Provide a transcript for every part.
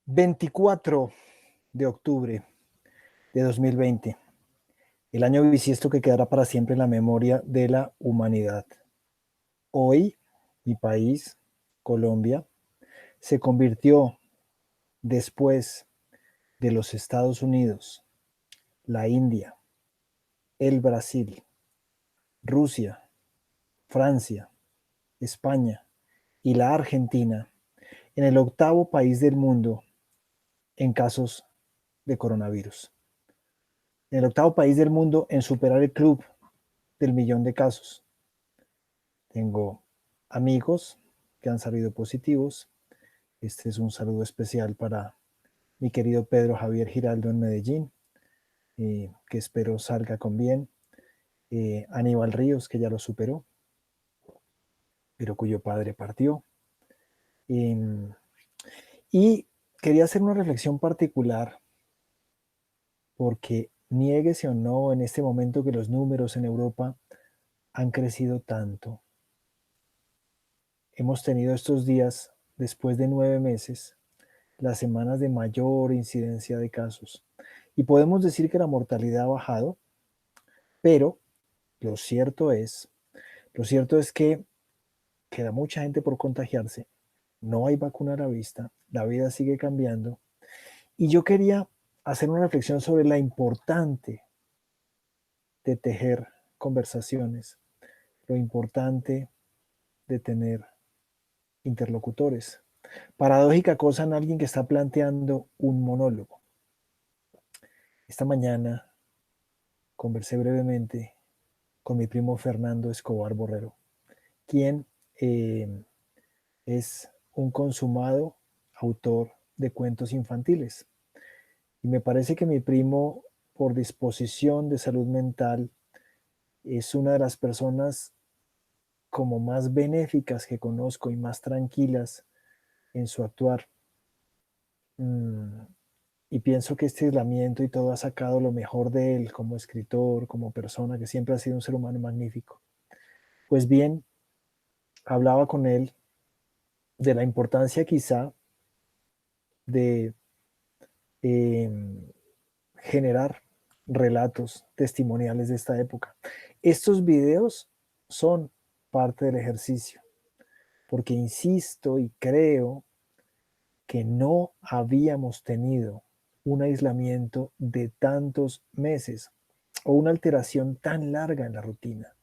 24 de octubre de 2020, el año bisiesto que quedará para siempre en la memoria de la humanidad. Hoy, mi país, Colombia, se convirtió, después de los Estados Unidos, la India, el Brasil, Rusia, Francia, España y la Argentina, en el octavo país del mundo en casos de coronavirus. En el octavo país del mundo en superar el club del millón de casos. Tengo amigos que han salido positivos. Este es un saludo especial para mi querido Pedro Javier Giraldo en Medellín, que espero salga con bien. Aníbal Ríos, que ya lo superó, pero cuyo padre partió. Y quería hacer una reflexión particular porque niéguese o no en este momento que los números en Europa han crecido tanto. Hemos tenido estos días, después de 9 meses, las semanas de mayor incidencia de casos. Y podemos decir que la mortalidad ha bajado, pero lo cierto es, lo cierto es que queda mucha gente por contagiarse, no hay vacuna a la vista, la vida sigue cambiando. Y yo quería hacer una reflexión sobre la importante de tejer conversaciones, lo importante de tener interlocutores. Paradójica cosa en alguien que está planteando un monólogo. Esta mañana conversé brevemente con mi primo Fernando Escobar Borrero, quien es un consumado autor de cuentos infantiles. Y me parece que mi primo, por disposición de salud mental, es una de las personas como más benéficas que conozco y más tranquilas en su actuar. Y pienso que este aislamiento y todo ha sacado lo mejor de él como escritor, como persona, que siempre ha sido un ser humano magnífico. Pues bien, hablaba con él de la importancia quizá de eh, generar relatos testimoniales de esta época. Estos videos son parte del ejercicio, porque insisto y creo que no habíamos tenido un aislamiento de tantos meses o una alteración tan larga en la rutina.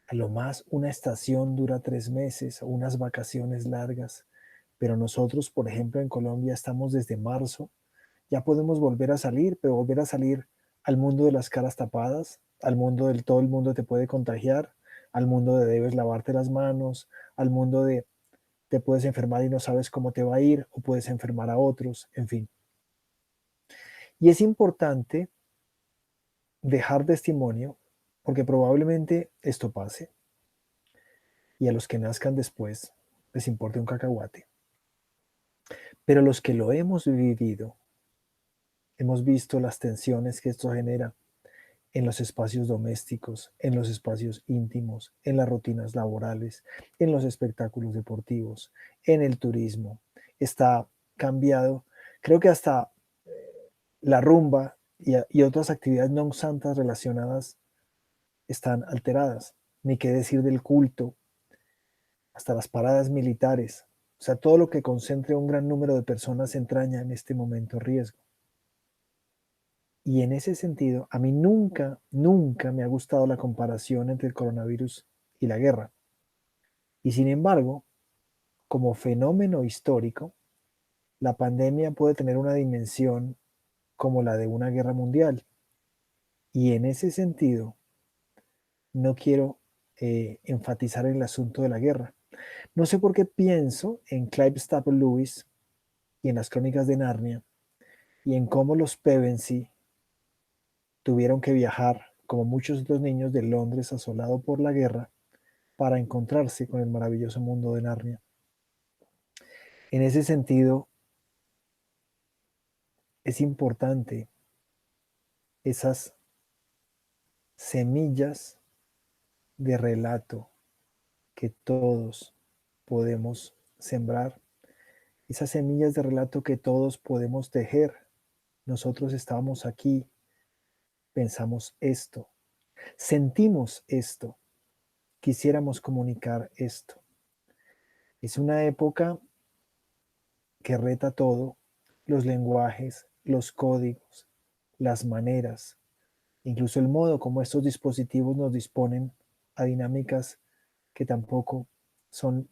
A lo más una estación dura 3 meses o unas vacaciones largas, pero nosotros, por ejemplo, en Colombia estamos desde marzo, ya podemos volver a salir, pero volver a salir al mundo de las caras tapadas, al mundo del todo el mundo te puede contagiar, al mundo de debes lavarte las manos, al mundo de te puedes enfermar y no sabes cómo te va a ir, o puedes enfermar a otros, en fin. Y es importante dejar testimonio, porque probablemente esto pase, y a los que nazcan después les importe un cacahuate. Pero los que lo hemos vivido, hemos visto las tensiones que esto genera en los espacios domésticos, en los espacios íntimos, en las rutinas laborales, en los espectáculos deportivos, en el turismo. Está cambiado. Creo que hasta la rumba y otras actividades no santas relacionadas están alteradas. Ni qué decir del culto, hasta las paradas militares. O sea, todo lo que concentre un gran número de personas entraña en este momento riesgo. Y en ese sentido, a mí nunca, nunca me ha gustado la comparación entre el coronavirus y la guerra. Y sin embargo, como fenómeno histórico, la pandemia puede tener una dimensión como la de una guerra mundial. Y en ese sentido, no quiero enfatizar el asunto de la guerra. No sé por qué pienso en Clive Staple Lewis y en las crónicas de Narnia y en cómo los Pevensey tuvieron que viajar, como muchos otros niños, de Londres asolado por la guerra para encontrarse con el maravilloso mundo de Narnia. En ese sentido, es importante esas semillas de relato que todos podemos sembrar esas semillas de relato que todos podemos tejer. Nosotros estábamos aquí, pensamos esto, sentimos esto, quisiéramos comunicar esto. Es una época que reta todo, los lenguajes, los códigos, las maneras, incluso el modo como estos dispositivos nos disponen a dinámicas que tampoco son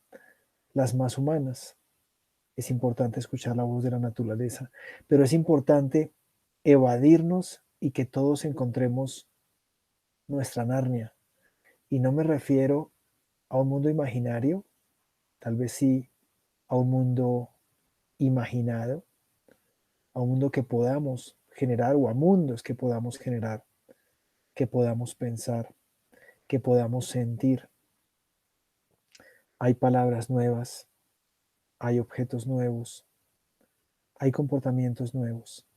las más humanas. Es importante escuchar la voz de la naturaleza, pero es importante evadirnos y que todos encontremos nuestra Narnia. Y no me refiero a un mundo imaginario, tal vez sí a un mundo imaginado, a un mundo que podamos generar o a mundos que podamos generar, que podamos pensar, que podamos sentir. Hay palabras nuevas, hay objetos nuevos, hay comportamientos nuevos.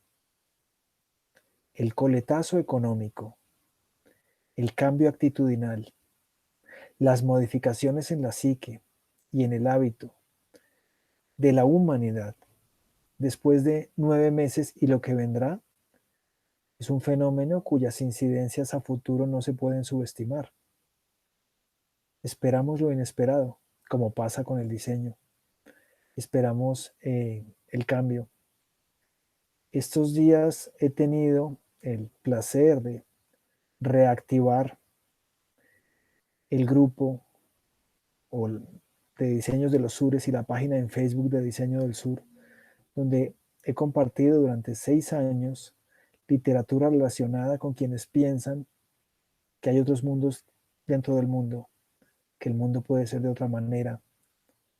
El coletazo económico, el cambio actitudinal, las modificaciones en la psique y en el hábito de la humanidad después de 9 meses y lo que vendrá es un fenómeno cuyas incidencias a futuro no se pueden subestimar. Esperamos lo inesperado, como pasa con el diseño. Esperamos el cambio. Estos días he tenido el placer de reactivar el grupo o de diseños de los sures y la página en Facebook de Diseño del Sur, donde he compartido durante 6 años literatura relacionada con quienes piensan que hay otros mundos dentro del mundo, que el mundo puede ser de otra manera,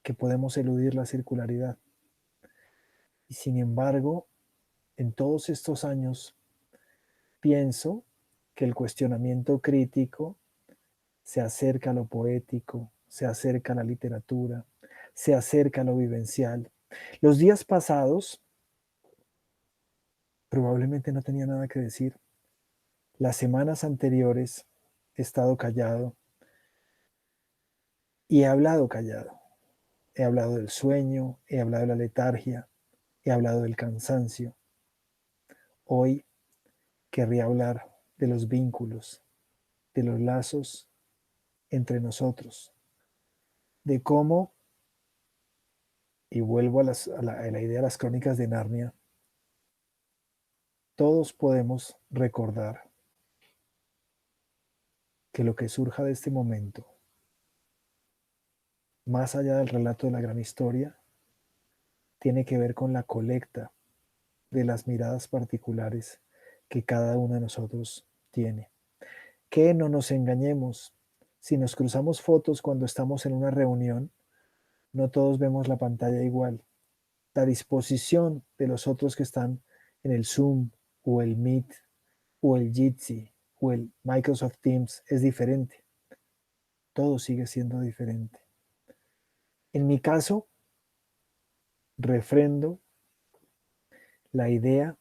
que podemos eludir la circularidad. Y sin embargo, en todos estos años pienso que el cuestionamiento crítico se acerca a lo poético, se acerca a la literatura, se acerca a lo vivencial. Los días pasados probablemente no tenía nada que decir. Las semanas anteriores he estado callado y he hablado callado. He hablado del sueño, he hablado de la letargia, he hablado del cansancio. Hoy querría hablar de los vínculos, de los lazos entre nosotros, de cómo, y vuelvo a la idea de las crónicas de Narnia, todos podemos recordar que lo que surja de este momento, más allá del relato de la gran historia, tiene que ver con la colecta de las miradas particulares que cada uno de nosotros tiene. Que no nos engañemos, si nos cruzamos fotos cuando estamos en una reunión, no todos vemos la pantalla igual. La disposición de los otros que están en el Zoom o el Meet o el Jitsi o el Microsoft Teams es diferente. Todo sigue siendo diferente. En mi caso, refrendo la idea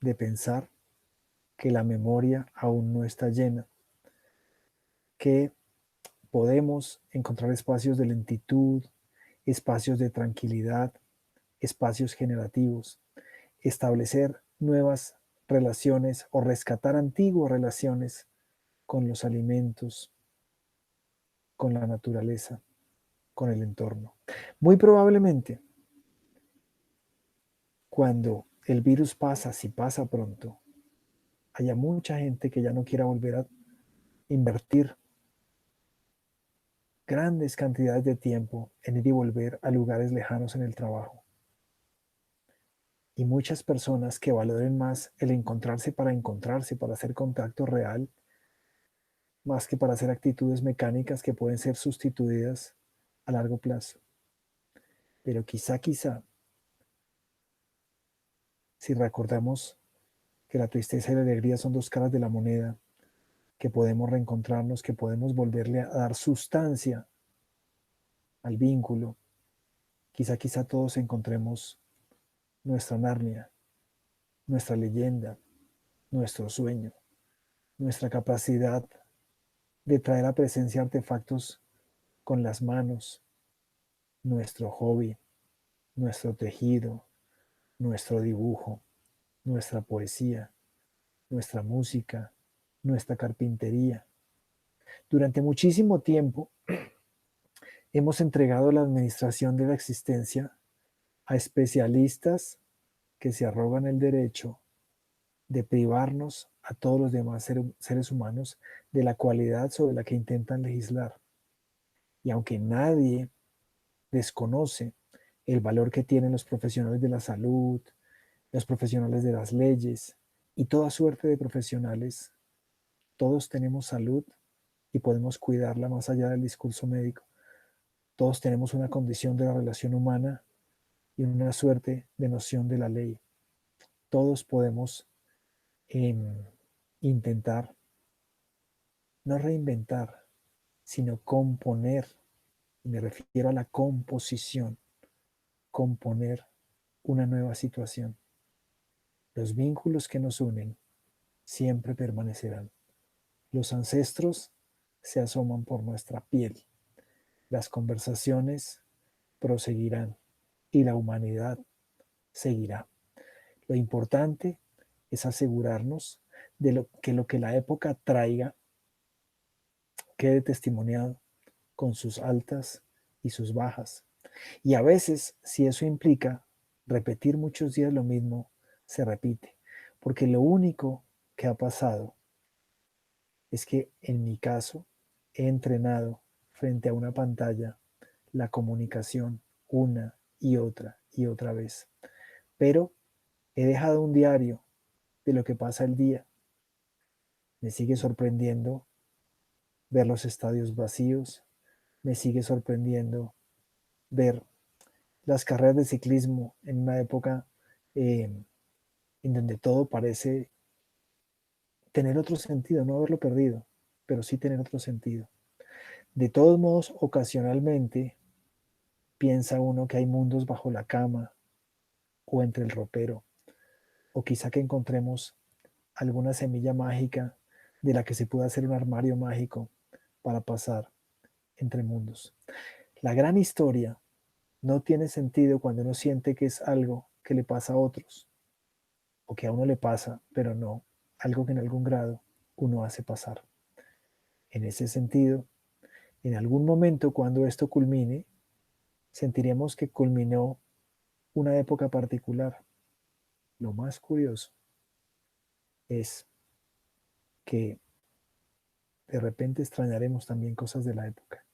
de pensar que la memoria aún no está llena, que podemos encontrar espacios de lentitud, espacios de tranquilidad, espacios generativos, establecer nuevas relaciones o rescatar antiguas relaciones con los alimentos, con la naturaleza, con el entorno. Muy probablemente, cuando el virus pasa, si pasa pronto, haya mucha gente que ya no quiera volver a invertir grandes cantidades de tiempo en ir y volver a lugares lejanos en el trabajo. Y muchas personas que valoren más el encontrarse, para hacer contacto real, más que para hacer actitudes mecánicas que pueden ser sustituidas a largo plazo. Pero quizá, si recordamos que la tristeza y la alegría son dos caras de la moneda, que podemos reencontrarnos, que podemos volverle a dar sustancia al vínculo, quizá todos encontremos nuestra Narnia, nuestra leyenda, nuestro sueño, nuestra capacidad de traer a presencia artefactos con las manos, nuestro hobby, nuestro tejido, nuestro dibujo, nuestra poesía, nuestra música, nuestra carpintería. Durante muchísimo tiempo hemos entregado la administración de la existencia a especialistas que se arrogan el derecho de privarnos a todos los demás seres humanos de la cualidad sobre la que intentan legislar. Y aunque nadie desconoce el valor que tienen los profesionales de la salud, los profesionales de las leyes y toda suerte de profesionales, todos tenemos salud y podemos cuidarla más allá del discurso médico. Todos tenemos una condición de la relación humana y una suerte de noción de la ley. Todos podemos intentar no reinventar, sino componer, y me refiero a la composición, componer una nueva situación. Los vínculos que nos unen siempre permanecerán. Los ancestros se asoman por nuestra piel. Las conversaciones proseguirán y la humanidad seguirá. Lo importante es asegurarnos de lo que la época traiga quede testimoniado con sus altas y sus bajas. Y a veces, si eso implica repetir muchos días lo mismo, se repite. Porque lo único que ha pasado es que en mi caso he entrenado frente a una pantalla la comunicación una y otra vez. Pero he dejado un diario de lo que pasa el día. Me sigue sorprendiendo ver los estadios vacíos, me sigue sorprendiendo ver las carreras de ciclismo en una época eh, en donde todo parece tener otro sentido, no haberlo perdido, pero sí tener otro sentido. De todos modos, ocasionalmente piensa uno que hay mundos bajo la cama o entre el ropero, o quizá que encontremos alguna semilla mágica de la que se pueda hacer un armario mágico para pasar entre mundos. La gran historia no tiene sentido cuando uno siente que es algo que le pasa a otros, o que a uno le pasa, pero no algo que en algún grado uno hace pasar. En ese sentido, en algún momento cuando esto culmine, sentiremos que culminó una época particular. Lo más curioso es que de repente extrañaremos también cosas de la época,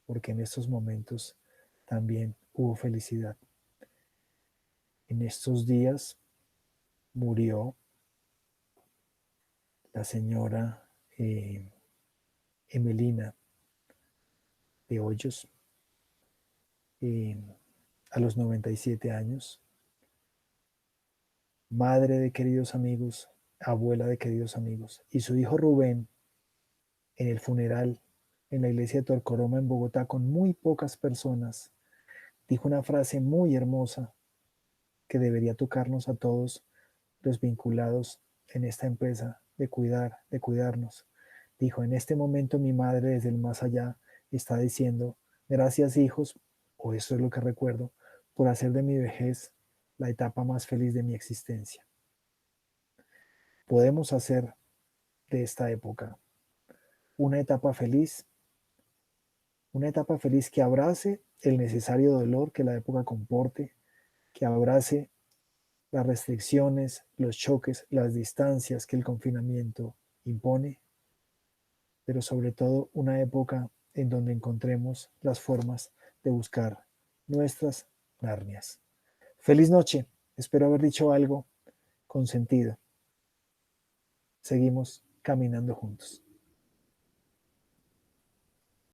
porque en estos momentos también hubo felicidad. En estos días murió la señora Emelina de Hoyos eh, a los 97 años, madre de queridos amigos, abuela de queridos amigos, y su hijo Rubén en el funeral en la iglesia de Torcoroma en Bogotá con muy pocas personas, dijo una frase muy hermosa que debería tocarnos a todos los vinculados en esta empresa de cuidar, de cuidarnos. Dijo, en este momento mi madre desde el más allá está diciendo, gracias hijos, o eso es lo que recuerdo, por hacer de mi vejez la etapa más feliz de mi existencia. Podemos hacer de esta época una etapa feliz que abrace el necesario dolor que la época comporte, que abrace las restricciones, los choques, las distancias que el confinamiento impone, pero sobre todo una época en donde encontremos las formas de buscar nuestras Narnias. Feliz noche, espero haber dicho algo con sentido. Seguimos caminando juntos.